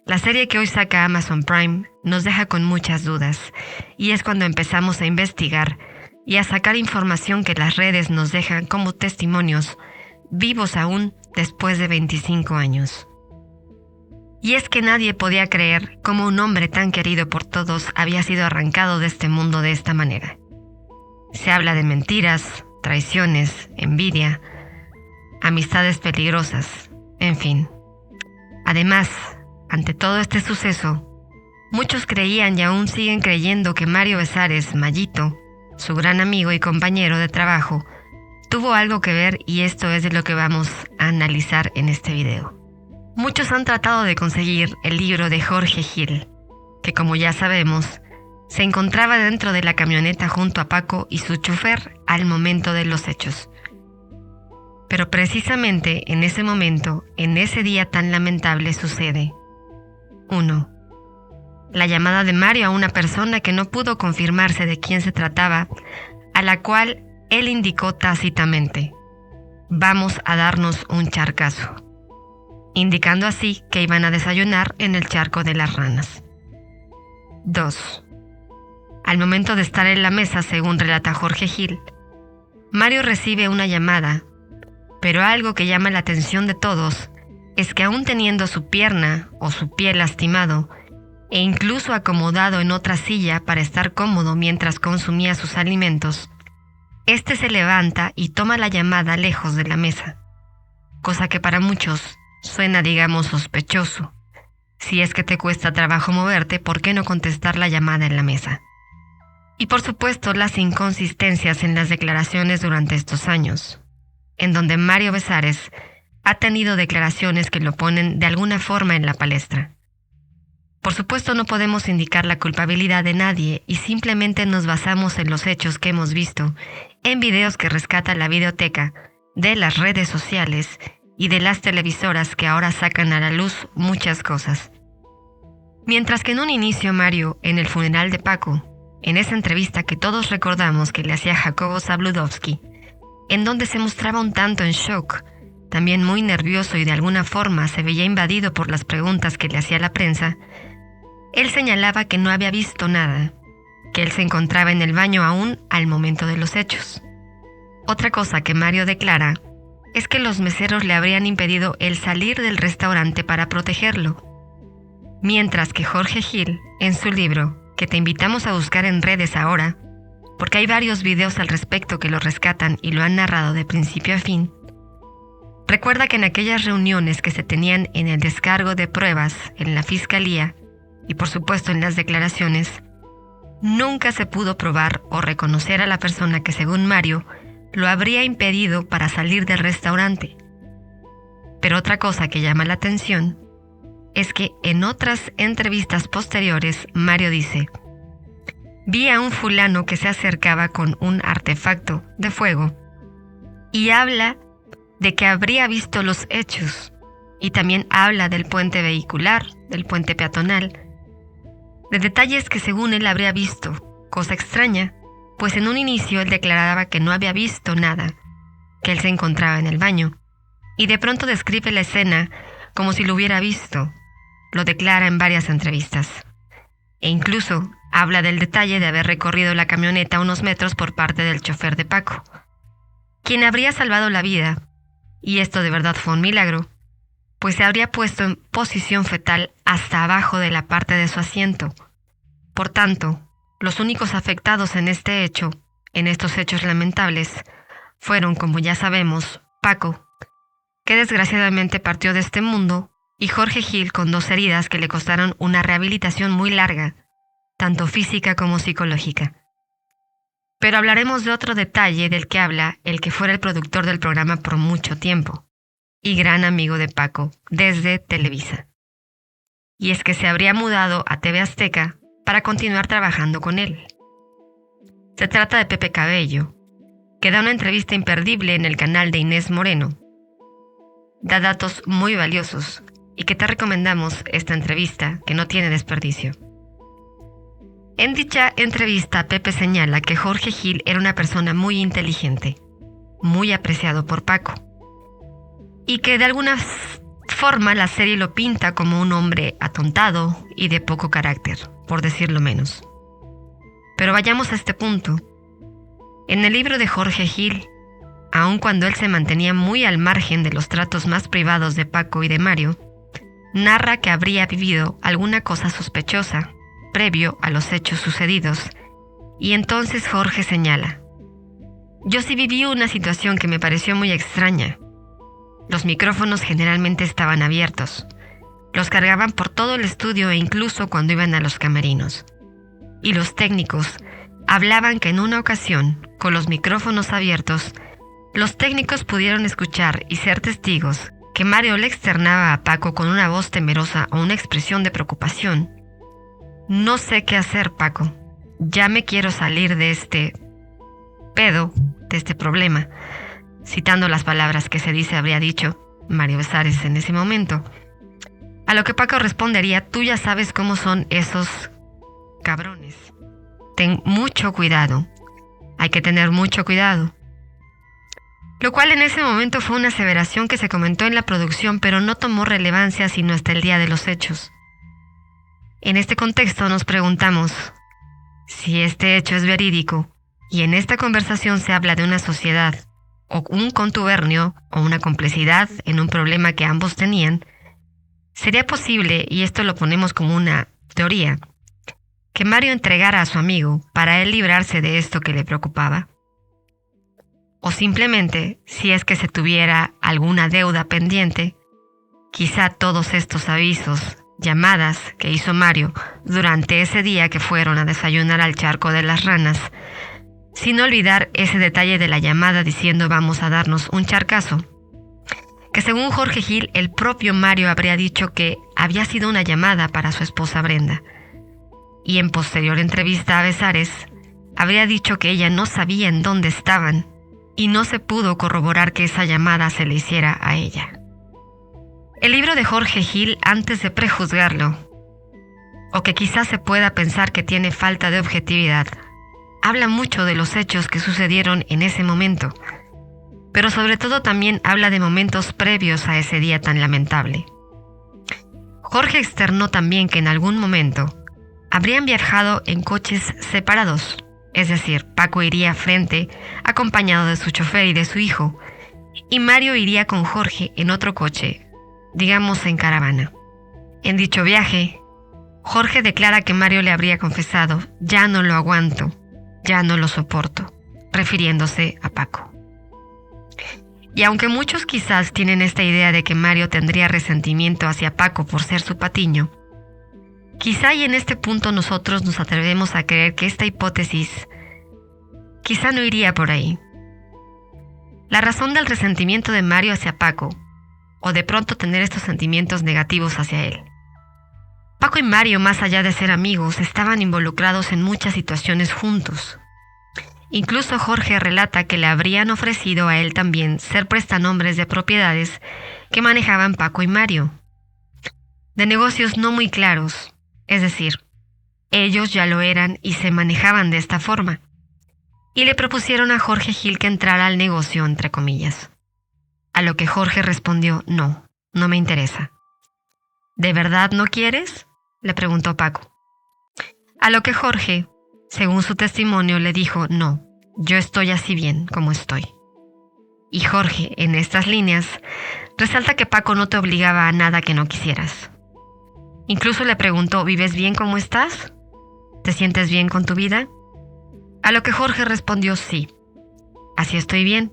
La serie que hoy saca Amazon Prime nos deja con muchas dudas, y es cuando empezamos a investigar y a sacar información que las redes nos dejan como testimonios, vivos aún después de 25 años. Y es que nadie podía creer cómo un hombre tan querido por todos había sido arrancado de este mundo de esta manera. Se habla de mentiras, traiciones, envidia, amistades peligrosas, en fin. Además, ante todo este suceso, muchos creían y aún siguen creyendo que Mario Besares, Mayito, su gran amigo y compañero de trabajo, tuvo algo que ver, y esto es de lo que vamos a analizar en este video. Muchos han tratado de conseguir el libro de Jorge Gil, que como ya sabemos, se encontraba dentro de la camioneta junto a Paco y su chofer al momento de los hechos. Pero precisamente en ese momento, en ese día tan lamentable, sucede 1. La llamada de Mario a una persona que no pudo confirmarse de quién se trataba, a la cual él indicó tácitamente: vamos a darnos un charcazo, indicando así que iban a desayunar en el charco de las ranas. 2. Al momento de estar en la mesa, según relata Jorge Gil, Mario recibe una llamada, pero algo que llama la atención de todos es que aún teniendo su pierna o su pie lastimado e incluso acomodado en otra silla para estar cómodo mientras consumía sus alimentos, este se levanta y toma la llamada lejos de la mesa, cosa que para muchos suena, digamos, sospechoso. Si es que te cuesta trabajo moverte, ¿por qué no contestar la llamada en la mesa? Y por supuesto las inconsistencias en las declaraciones durante estos años, en donde Mario Besares ha tenido declaraciones que lo ponen de alguna forma en la palestra. Por supuesto no podemos indicar la culpabilidad de nadie y simplemente nos basamos en los hechos que hemos visto en videos que rescata la videoteca de las redes sociales y de las televisoras que ahora sacan a la luz muchas cosas. Mientras que en un inicio Mario, en el funeral de Paco, en esa entrevista que todos recordamos que le hacía Jacobo Zabludovsky, en donde se mostraba un tanto en shock, también muy nervioso y de alguna forma se veía invadido por las preguntas que le hacía la prensa, él señalaba que no había visto nada, que él se encontraba en el baño aún al momento de los hechos. Otra cosa que Mario declara es que los meseros le habrían impedido el salir del restaurante para protegerlo, mientras que Jorge Gil, en su libro, que te invitamos a buscar en redes ahora, porque hay varios videos al respecto que lo rescatan y lo han narrado de principio a fin, recuerda que en aquellas reuniones que se tenían en el descargo de pruebas en la fiscalía y por supuesto en las declaraciones, nunca se pudo probar o reconocer a la persona que según Mario lo habría impedido para salir del restaurante. Pero otra cosa que llama la atención es que en otras entrevistas posteriores Mario dice: vi a un fulano que se acercaba con un artefacto de fuego, y habla de que habría visto los hechos, y también habla del puente vehicular, del puente peatonal, de detalles que según él habría visto, cosa extraña, pues en un inicio él declaraba que no había visto nada, que él se encontraba en el baño, y de pronto describe la escena como si lo hubiera visto. Lo declara en varias entrevistas. E incluso habla del detalle de haber recorrido la camioneta unos metros por parte del chofer de Paco, quien habría salvado la vida, y esto de verdad fue un milagro, pues se habría puesto en posición fetal hasta abajo de la parte de su asiento. Por tanto, los únicos afectados en este hecho, en estos hechos lamentables, fueron, como ya sabemos, Paco, que desgraciadamente partió de este mundo, y Jorge Gil con 2 heridas que le costaron una rehabilitación muy larga, tanto física como psicológica. Pero hablaremos de otro detalle del que habla el que fuera el productor del programa por mucho tiempo, y gran amigo de Paco, desde Televisa. Y es que se habría mudado a TV Azteca para continuar trabajando con él. Se trata de Pepe Cabello, que da una entrevista imperdible en el canal de Inés Moreno. Da datos muy valiosos y que te recomendamos esta entrevista, que no tiene desperdicio. En dicha entrevista, Pepe señala que Jorge Gil era una persona muy inteligente, muy apreciado por Paco, y que de alguna forma la serie lo pinta como un hombre atontado y de poco carácter, por decirlo menos. Pero vayamos a este punto. En el libro de Jorge Gil, aun cuando él se mantenía muy al margen de los tratos más privados de Paco y de Mario, narra que habría vivido alguna cosa sospechosa previo a los hechos sucedidos, y entonces Jorge señala: yo sí viví una situación que me pareció muy extraña. Los micrófonos generalmente estaban abiertos. Los cargaban por todo el estudio e incluso cuando iban a los camerinos. Y los técnicos hablaban que en una ocasión, con los micrófonos abiertos, los técnicos pudieron escuchar y ser testigos que Mario le externaba a Paco con una voz temerosa o una expresión de preocupación: no sé qué hacer, Paco. Ya me quiero salir de este pedo, de este problema. Citando las palabras que se dice habría dicho Mario Besares en ese momento. A lo que Paco respondería: tú ya sabes cómo son esos cabrones. Ten mucho cuidado. Hay que tener mucho cuidado. Lo cual en ese momento fue una aseveración que se comentó en la producción, pero no tomó relevancia sino hasta el día de los hechos. En este contexto nos preguntamos si este hecho es verídico, y en esta conversación se habla de una sociedad, o un contubernio, o una complicidad en un problema que ambos tenían. ¿Sería posible, y esto lo ponemos como una teoría, que Mario entregara a su amigo para él librarse de esto que le preocupaba? O simplemente, si es que se tuviera alguna deuda pendiente, quizá todos estos avisos, llamadas que hizo Mario durante ese día que fueron a desayunar al charco de las ranas, sin olvidar ese detalle de la llamada diciendo vamos a darnos un charcazo, que según Jorge Gil, el propio Mario habría dicho que había sido una llamada para su esposa Brenda, y en posterior entrevista a Besares, habría dicho que ella no sabía en dónde estaban, y no se pudo corroborar que esa llamada se le hiciera a ella. El libro de Jorge Gil, antes de prejuzgarlo, o que quizás se pueda pensar que tiene falta de objetividad, habla mucho de los hechos que sucedieron en ese momento, pero sobre todo también habla de momentos previos a ese día tan lamentable. Jorge externó también que en algún momento habrían viajado en coches separados, es decir, Paco iría frente acompañado de su chofer y de su hijo, y Mario iría con Jorge en otro coche, digamos en caravana. En dicho viaje, Jorge declara que Mario le habría confesado: ya no lo aguanto, ya no lo soporto, refiriéndose a Paco. Y aunque muchos quizás tienen esta idea de que Mario tendría resentimiento hacia Paco por ser su patiño, quizá y en este punto nosotros nos atrevemos a creer que esta hipótesis quizá no iría por ahí. La razón del resentimiento de Mario hacia Paco, o de pronto tener estos sentimientos negativos hacia él. Paco y Mario, más allá de ser amigos, estaban involucrados en muchas situaciones juntos. Incluso Jorge relata que le habrían ofrecido a él también ser prestanombres de propiedades que manejaban Paco y Mario, de negocios no muy claros, es decir, ellos ya lo eran y se manejaban de esta forma, y le propusieron a Jorge Gil que entrara al negocio, entre comillas. A lo que Jorge respondió: no, no me interesa. ¿De verdad no quieres?, le preguntó Paco. A lo que Jorge, según su testimonio, le dijo: no, yo estoy así bien como estoy. Y Jorge, en estas líneas, resalta que Paco no te obligaba a nada que no quisieras. Incluso le preguntó: ¿vives bien como estás? ¿Te sientes bien con tu vida? A lo que Jorge respondió: sí, así estoy bien.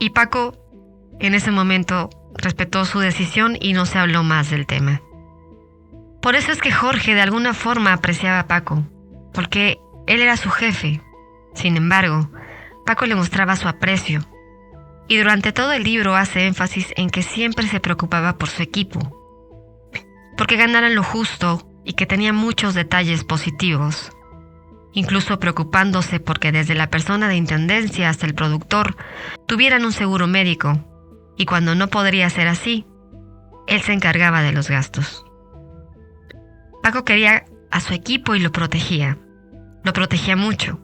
Y Paco, en ese momento, respetó su decisión y no se habló más del tema. Por eso es que Jorge de alguna forma apreciaba a Paco, porque él era su jefe. Sin embargo, Paco le mostraba su aprecio, y durante todo el libro hace énfasis en que siempre se preocupaba por su equipo, porque ganaran lo justo y que tenía muchos detalles positivos, incluso preocupándose porque desde la persona de intendencia hasta el productor tuvieran un seguro médico, y cuando no podría ser así, él se encargaba de los gastos. Paco quería a su equipo y lo protegía mucho,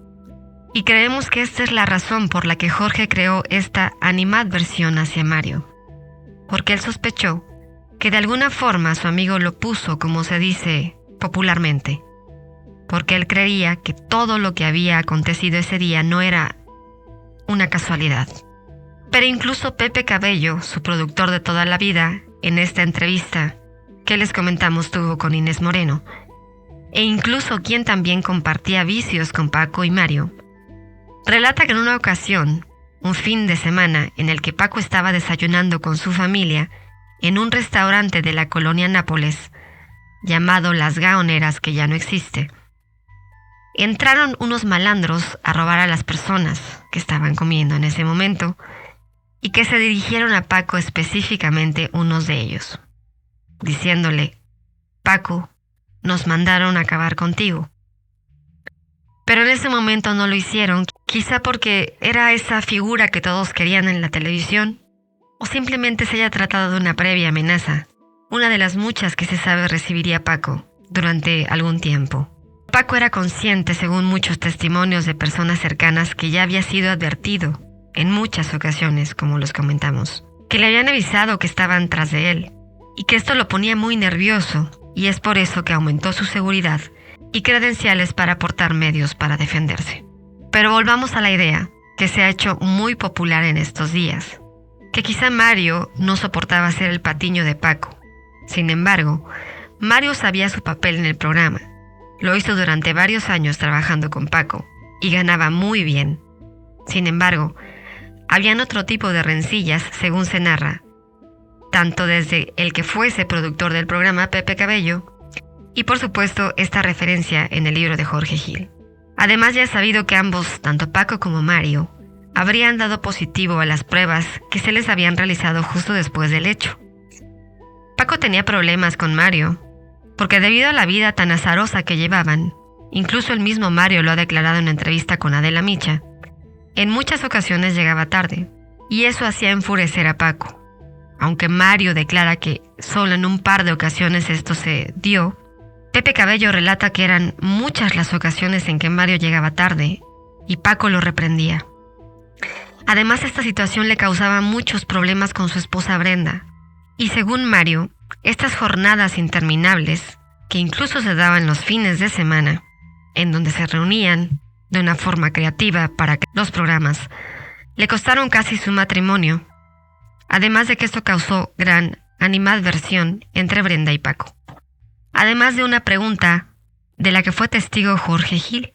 y creemos que esta es la razón por la que Jorge creó esta animadversión hacia Mario. porque él sospechó que de alguna forma su amigo lo puso, como se dice popularmente, porque él creía que todo lo que había acontecido ese día no era una casualidad. Pero incluso Pepe Cabello, su productor de toda la vida, en esta entrevista que les comentamos tuvo con Inés Moreno, e incluso quien también compartía vicios con Paco y Mario, relata que en una ocasión, un fin de semana en el que Paco estaba desayunando con su familia en un restaurante de la colonia Nápoles, llamado Las Gaoneras, que ya no existe, entraron unos malandros a robar a las personas que estaban comiendo en ese momento y que se dirigieron a Paco, específicamente unos de ellos, diciéndole: Paco, nos mandaron a acabar contigo. Pero en ese momento no lo hicieron, quizá porque era esa figura que todos querían en la televisión, o simplemente se haya tratado de una previa amenaza, una de las muchas que se sabe recibiría Paco durante algún tiempo. Paco era consciente, según muchos testimonios de personas cercanas, que ya había sido advertido en muchas ocasiones, como los comentamos, que le habían avisado que estaban tras de él, y que esto lo ponía muy nervioso, y es por eso que aumentó su seguridad y credenciales para aportar medios para defenderse. Pero volvamos a la idea, que se ha hecho muy popular en estos días, que quizá Mario no soportaba ser el patiño de Paco. Sin embargo, Mario sabía su papel en el programa, lo hizo durante varios años trabajando con Paco, y ganaba muy bien. Sin embargo, habían otro tipo de rencillas, según se narra, tanto desde el que fuese productor del programa, Pepe Cabello, y por supuesto esta referencia en el libro de Jorge Gil. Además, ya es sabido que ambos, tanto Paco como Mario, habrían dado positivo a las pruebas que se les habían realizado justo después del hecho. Paco tenía problemas con Mario, porque debido a la vida tan azarosa que llevaban, incluso el mismo Mario lo ha declarado en una entrevista con Adela Micha, en muchas ocasiones llegaba tarde, y eso hacía enfurecer a Paco. Aunque Mario declara que solo en un par de ocasiones esto se dio, Pepe Cabello relata que eran muchas las ocasiones en que Mario llegaba tarde y Paco lo reprendía. Además, esta situación le causaba muchos problemas con su esposa Brenda, y según Mario, estas jornadas interminables, que incluso se daban los fines de semana, en donde se reunían de una forma creativa para los programas, le costaron casi su matrimonio, además de que esto causó gran animadversión entre Brenda y Paco. Además de una pregunta de la que fue testigo Jorge Gil,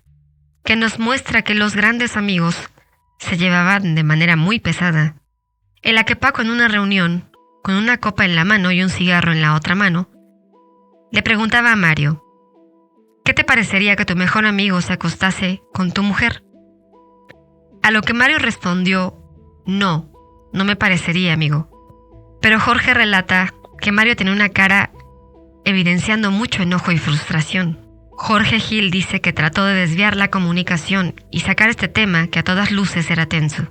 que nos muestra que los grandes amigos se llevaban de manera muy pesada, en la que Paco, en una reunión, con una copa en la mano y un cigarro en la otra mano, le preguntaba a Mario: ¿qué te parecería que tu mejor amigo se acostase con tu mujer? A lo que Mario respondió: no me parecería, amigo. Pero Jorge relata que Mario tenía una cara evidenciando mucho enojo y frustración. Jorge Gil dice que trató de desviar la comunicación y sacar este tema que a todas luces era tenso.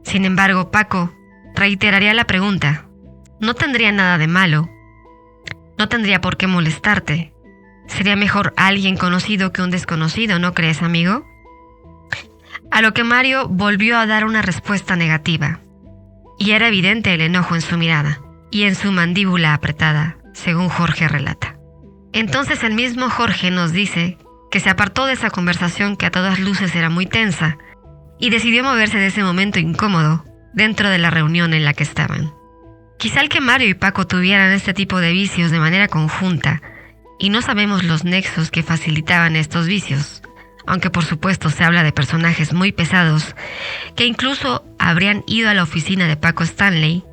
Sin embargo, Paco reiteraría la pregunta: no tendría nada de malo, no tendría por qué molestarte. Sería mejor alguien conocido que un desconocido, ¿no crees, amigo? A lo que Mario volvió a dar una respuesta negativa, y era evidente el enojo en su mirada y en su mandíbula apretada, según Jorge relata. Entonces el mismo Jorge nos dice que se apartó de esa conversación que a todas luces era muy tensa y decidió moverse de ese momento incómodo dentro de la reunión en la que estaban. Quizá el que Mario y Paco tuvieran este tipo de vicios de manera conjunta, y no sabemos los nexos que facilitaban estos vicios, aunque por supuesto se habla de personajes muy pesados que incluso habrían ido a la oficina de Paco Stanley,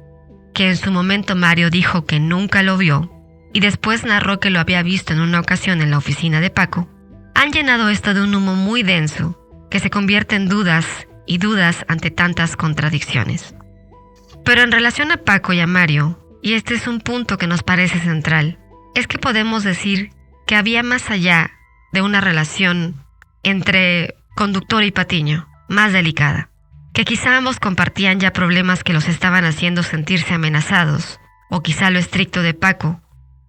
que en su momento Mario dijo que nunca lo vio y después narró que lo había visto en una ocasión en la oficina de Paco, han llenado esto de un humo muy denso que se convierte en dudas y dudas ante tantas contradicciones. Pero en relación a Paco y a Mario, y este es un punto que nos parece central, es que podemos decir que había más allá de una relación entre conductor y patiño, más delicada, que quizá ambos compartían ya problemas que los estaban haciendo sentirse amenazados, o quizá lo estricto de Paco,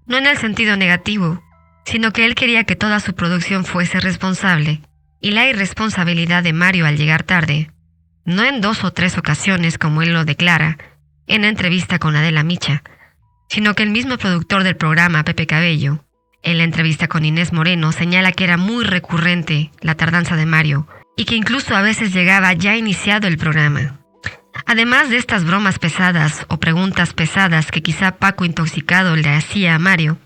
no en el sentido negativo, sino que él quería que toda su producción fuese responsable, y la irresponsabilidad de Mario al llegar tarde, no en 2 o 3 ocasiones como él lo declara, en entrevista con Adela Micha, sino que el mismo productor del programa, Pepe Cabello, en la entrevista con Inés Moreno, señala que era muy recurrente la tardanza de Mario y que incluso a veces llegaba ya iniciado el programa. Además de estas bromas pesadas o preguntas pesadas que quizá Paco intoxicado le hacía a Mario,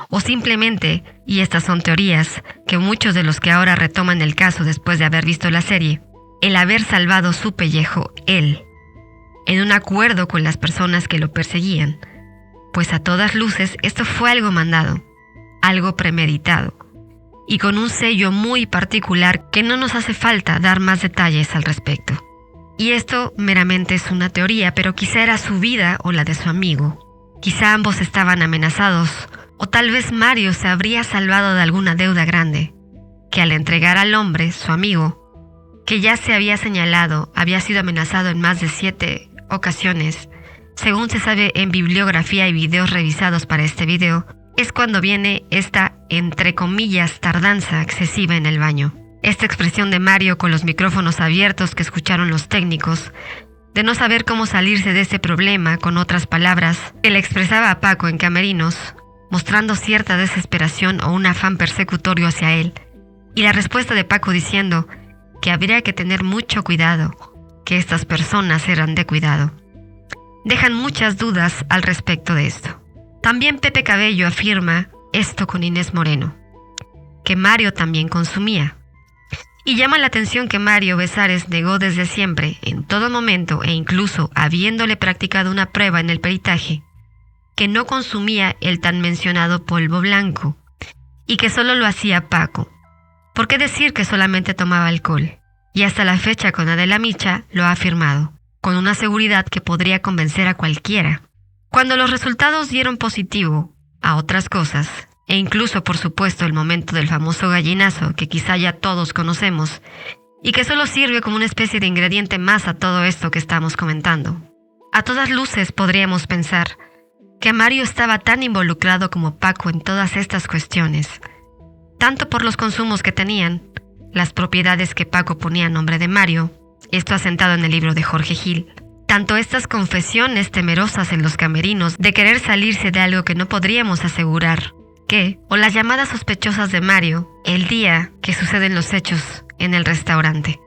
o simplemente, y estas son teorías, que muchos de los que ahora retoman el caso después de haber visto la serie, el haber salvado su pellejo él, en un acuerdo con las personas que lo perseguían, pues a todas luces esto fue algo mandado, algo premeditado, y con un sello muy particular que no nos hace falta dar más detalles al respecto. Y esto meramente es una teoría, pero quizá era su vida o la de su amigo. Quizá ambos estaban amenazados, o tal vez Mario se habría salvado de alguna deuda grande, que al entregar al hombre, su amigo, que ya se había señalado, había sido amenazado en más de 7 ocasiones, según se sabe en bibliografía y videos revisados para este video, es cuando viene esta, entre comillas, tardanza excesiva en el baño. Esta expresión de Mario con los micrófonos abiertos que escucharon los técnicos, de no saber cómo salirse de ese problema, con otras palabras, que le expresaba a Paco en camerinos, mostrando cierta desesperación o un afán persecutorio hacia él, y la respuesta de Paco diciendo que habría que tener mucho cuidado, que estas personas eran de cuidado. Dejan muchas dudas al respecto de esto. También Pepe Cabello afirma esto con Inés Moreno, que Mario también consumía. Y llama la atención que Mario Besares negó desde siempre, en todo momento e incluso habiéndole practicado una prueba en el peritaje, que no consumía el tan mencionado polvo blanco y que solo lo hacía Paco. ¿Por qué decir que solamente tomaba alcohol? Y hasta la fecha con Adela Micha lo ha afirmado, con una seguridad que podría convencer a cualquiera. Cuando los resultados dieron positivo a otras cosas, e incluso por supuesto el momento del famoso gallinazo que quizá ya todos conocemos, y que solo sirve como una especie de ingrediente más a todo esto que estamos comentando. A todas luces podríamos pensar que Mario estaba tan involucrado como Paco en todas estas cuestiones, tanto por los consumos que tenían, las propiedades que Paco ponía a nombre de Mario, esto asentado en el libro de Jorge Gil, tanto estas confesiones temerosas en los camerinos de querer salirse de algo que no podríamos asegurar, o las llamadas sospechosas de Mario el día que suceden los hechos en el restaurante.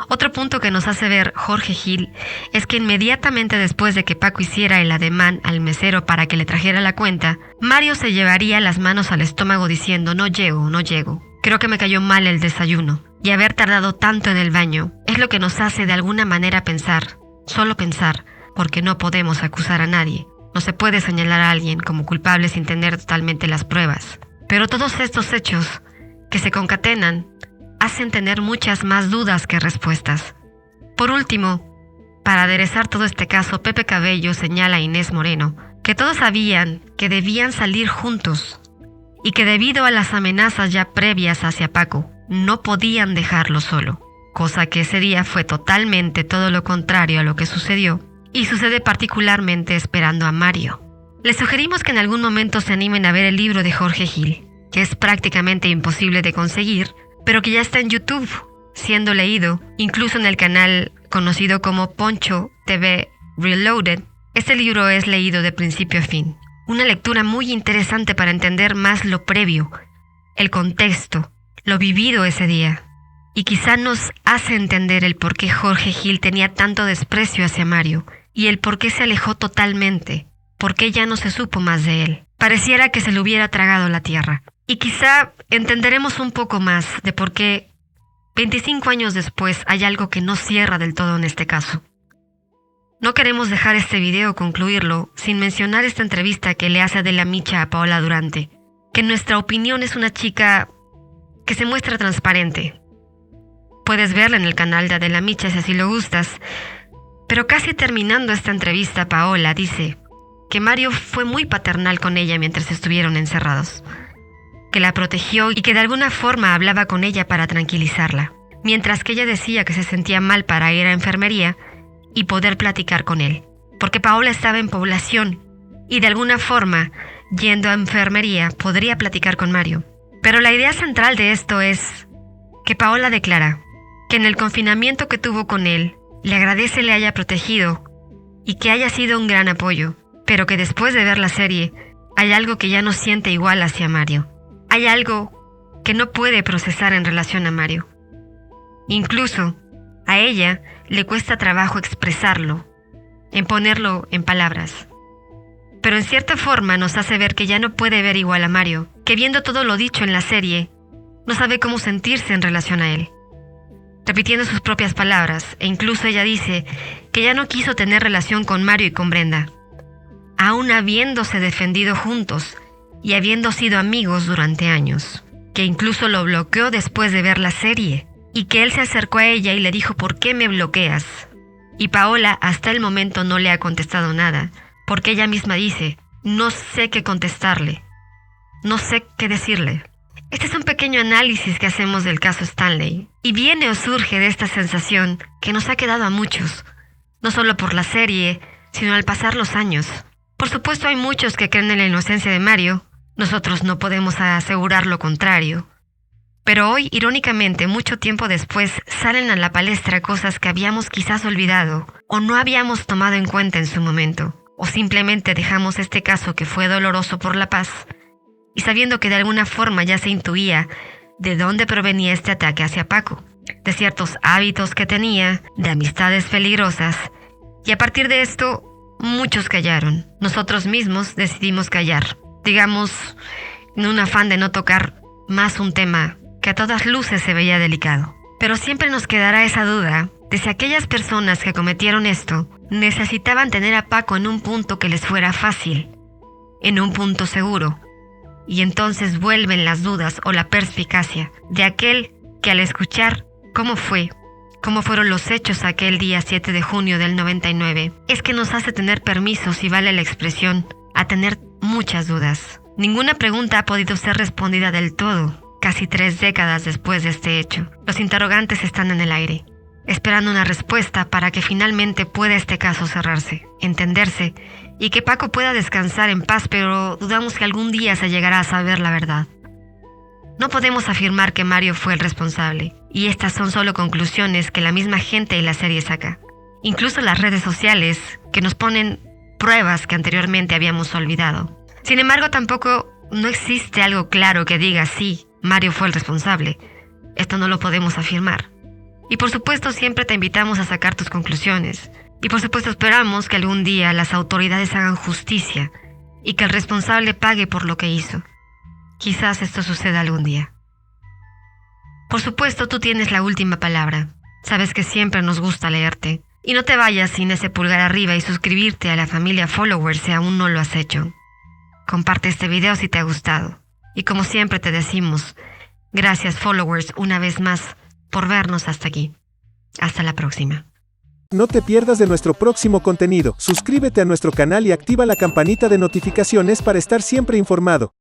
Otro punto que nos hace ver Jorge Gil es que inmediatamente después de que Paco hiciera el ademán al mesero para que le trajera la cuenta, Mario se llevaría las manos al estómago diciendo no llego, creo que me cayó mal el desayuno, y haber tardado tanto en el baño es lo que nos hace de alguna manera pensar, solo pensar, porque no podemos acusar a nadie. No se puede señalar a alguien como culpable sin tener totalmente las pruebas. Pero todos estos hechos que se concatenan hacen tener muchas más dudas que respuestas. Por último, para aderezar todo este caso, Pepe Cabello señala a Inés Moreno que todos sabían que debían salir juntos y que debido a las amenazas ya previas hacia Paco, no podían dejarlo solo, cosa que ese día fue totalmente todo lo contrario a lo que sucedió. Y sucede particularmente esperando a Mario. Les sugerimos que en algún momento se animen a ver el libro de Jorge Gil, que es prácticamente imposible de conseguir, pero que ya está en YouTube, siendo leído, incluso en el canal conocido como Poncho TV Reloaded. Este libro es leído de principio a fin. Una lectura muy interesante para entender más lo previo, el contexto, lo vivido ese día. Y quizá nos hace entender el por qué Jorge Gil tenía tanto desprecio hacia Mario, y el por qué se alejó totalmente, por qué ya no se supo más de él. Pareciera que se le hubiera tragado la tierra. Y quizá entenderemos un poco más de por qué 25 años después hay algo que no cierra del todo en este caso. No queremos dejar este video concluirlo sin mencionar esta entrevista que le hace Adela Micha a Paola Durante, que en nuestra opinión es una chica que se muestra transparente. Puedes verla en el canal de Adela Micha si así lo gustas. Pero casi terminando esta entrevista, Paola dice que Mario fue muy paternal con ella mientras estuvieron encerrados, que la protegió y que de alguna forma hablaba con ella para tranquilizarla, mientras que ella decía que se sentía mal para ir a enfermería y poder platicar con él, porque Paola estaba en población y de alguna forma, yendo a enfermería, podría platicar con Mario. Pero la idea central de esto es que Paola declara que en el confinamiento que tuvo con él, le agradece le haya protegido y que haya sido un gran apoyo, pero que después de ver la serie hay algo que ya no siente igual hacia Mario. Hay algo que no puede procesar en relación a Mario. Incluso a ella le cuesta trabajo expresarlo, en ponerlo en palabras. Pero en cierta forma nos hace ver que ya no puede ver igual a Mario, que viendo todo lo dicho en la serie, no sabe cómo sentirse en relación a él. Repitiendo sus propias palabras, e incluso ella dice que ya no quiso tener relación con Mario y con Brenda, aún habiéndose defendido juntos y habiendo sido amigos durante años, que incluso lo bloqueó después de ver la serie, y que él se acercó a ella y le dijo ¿por qué me bloqueas? Y Paola hasta el momento no le ha contestado nada, porque ella misma dice, no sé qué contestarle, no sé qué decirle. Este es un pequeño análisis que hacemos del caso Stanley, y viene o surge de esta sensación que nos ha quedado a muchos, no solo por la serie, sino al pasar los años. Por supuesto hay muchos que creen en la inocencia de Mario, nosotros no podemos asegurar lo contrario. Pero hoy, irónicamente, mucho tiempo después, salen a la palestra cosas que habíamos quizás olvidado o no habíamos tomado en cuenta en su momento, o simplemente dejamos este caso que fue doloroso por la paz, y sabiendo que de alguna forma ya se intuía de dónde provenía este ataque hacia Paco, de ciertos hábitos que tenía, de amistades peligrosas, y a partir de esto, muchos callaron. Nosotros mismos decidimos callar, digamos, en un afán de no tocar más un tema que a todas luces se veía delicado. Pero siempre nos quedará esa duda de si aquellas personas que cometieron esto necesitaban tener a Paco en un punto que les fuera fácil, en un punto seguro. Y entonces vuelven las dudas o la perspicacia de aquel que al escuchar cómo fueron los hechos aquel día 7 de junio del 99, es que nos hace tener permiso, si vale la expresión, a tener muchas dudas. Ninguna pregunta ha podido ser respondida del todo, casi 3 décadas después de este hecho. Los interrogantes están en el aire, esperando una respuesta para que finalmente pueda este caso cerrarse, entenderse, y que Paco pueda descansar en paz, pero dudamos que algún día se llegará a saber la verdad. No podemos afirmar que Mario fue el responsable, y estas son solo conclusiones que la misma gente de la serie saca. Incluso las redes sociales, que nos ponen pruebas que anteriormente habíamos olvidado. Sin embargo, tampoco no existe algo claro que diga sí, Mario fue el responsable. Esto no lo podemos afirmar. Y por supuesto siempre te invitamos a sacar tus conclusiones. Y por supuesto esperamos que algún día las autoridades hagan justicia y que el responsable pague por lo que hizo. Quizás esto suceda algún día. Por supuesto tú tienes la última palabra. Sabes que siempre nos gusta leerte. Y no te vayas sin ese pulgar arriba y suscribirte a la familia Followers si aún no lo has hecho. Comparte este video si te ha gustado. Y como siempre te decimos, gracias Followers una vez más por vernos hasta aquí. Hasta la próxima. No te pierdas de nuestro próximo contenido. Suscríbete a nuestro canal y activa la campanita de notificaciones para estar siempre informado.